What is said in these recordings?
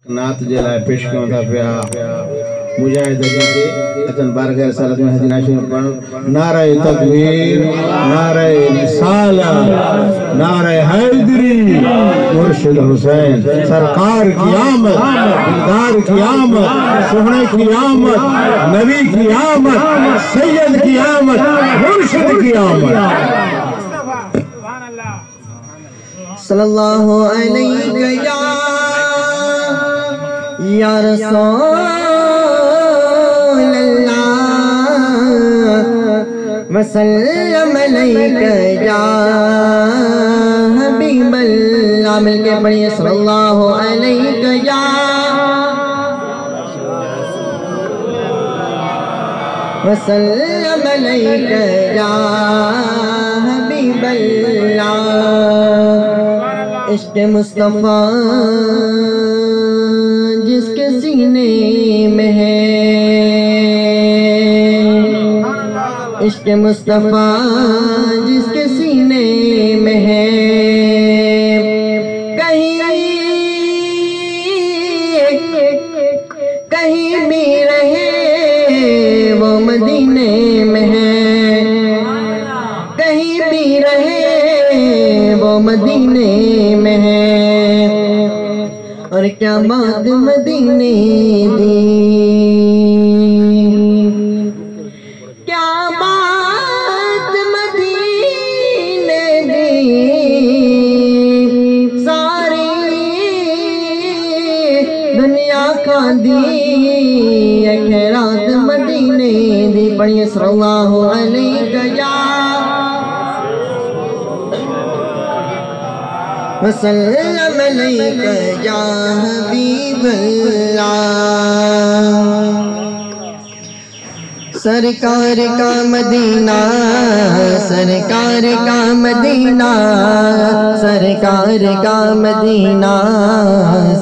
नात जे लाइ पेश कयूं था पिया मुजाहिद के अचन बारगाह सालत में हदीना शरीफ पढ़ नारे तकबीर नारे रिसाला नारे हैदरी मुर्शिद हुसैन सरकार की आमद दिलदार की आमद सोहने की आमद नबी की आमद सैयद की आमद मुर्शिद की आमद सल्लल्लाहु अलैहि या रसूल अल्लाह वसल्लम अलैका या हबीब अल्लाह। मिलके पढ़िए सल्लल्लाहु अलैका या वसल्लम अलैका या हबीब अल्लाह। इश्क़ मुस्तफ़ा जिसके सीने में है, इश्क़ मुस्तफ़ा जिसके सीने में है, कहीं भी रहे वो मदीने में है, कहीं भी रहे वो मदीने में है। और क्या बात मदीने दी, क्या बात मदीने दी, सारी दुनिया का दी खैरात मदीने दी। पढ़िए सल्लल्लाहु अलैहि या वसल्लम अलैका या हबीब अल्लाह। सरकार का मदीना, सरकार का मदीना, सरकार का मदीना,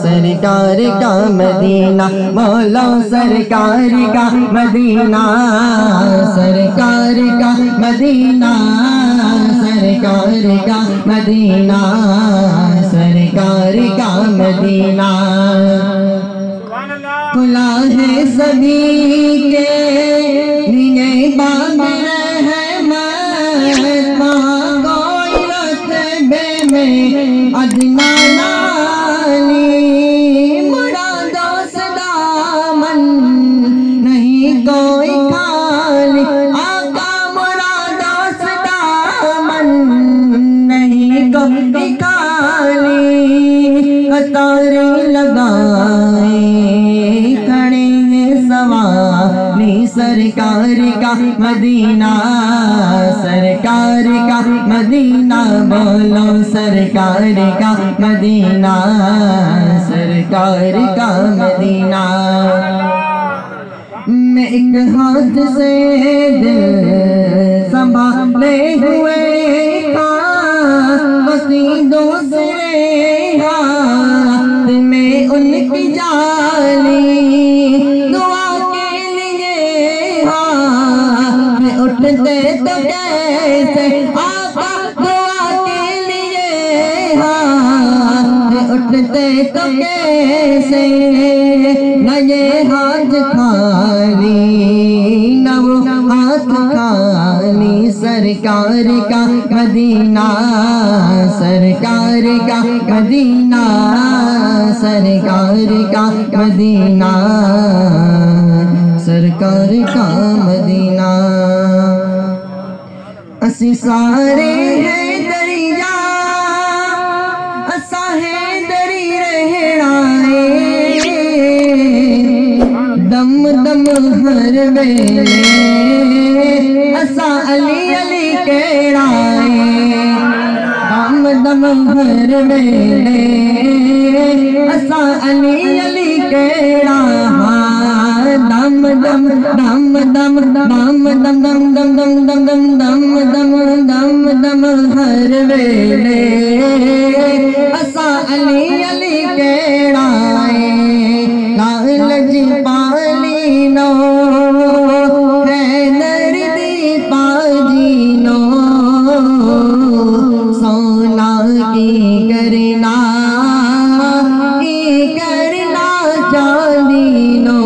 सरकार का मदीना, मौला सरकार का मदीना, सरकार का मदीना, सरकार का मदीना, सरकार का मदीना। खुला है सभी के लिए बाब रहमत, मांगो रतबे में अदना नाली, मुरादो सदामन नहीं कोई खाली, आका मुरादो सदामन नहीं कोई खाली। कतारें लगाए खड़े सवाली, सरकार का मदीना, सरकार का मदीना, बोलो सरकार का मदीना, सरकार का मदीना। मैं एक हाथ से दिल संभाले हुए था, बसी दूसरे हाथ में उनकी जाली, दुआ के लिए हाथ में उठते तो कैसे आका, दुआ के लिए हाथ में उठते तो कैसे, न ये हाथ खाली न वो हाथ खाली, सरकार का मदीना, सरकार का मदीना, सरकार का मदीना, सरकार का मदीना। असी सारे हैं दरिया, असा है दरी रहना, दम दम हर वेले असा अली अली कहराए, दम दम हर वेले असा अली अली कहरा, दम दम दम दम दम दम दम दम दम दम दम दम दम दम दम हर वेले असा अली अली कहराए। लाल जी पाली नो हैदर दी पाजी नो, सोना की करना की करना, जालिनो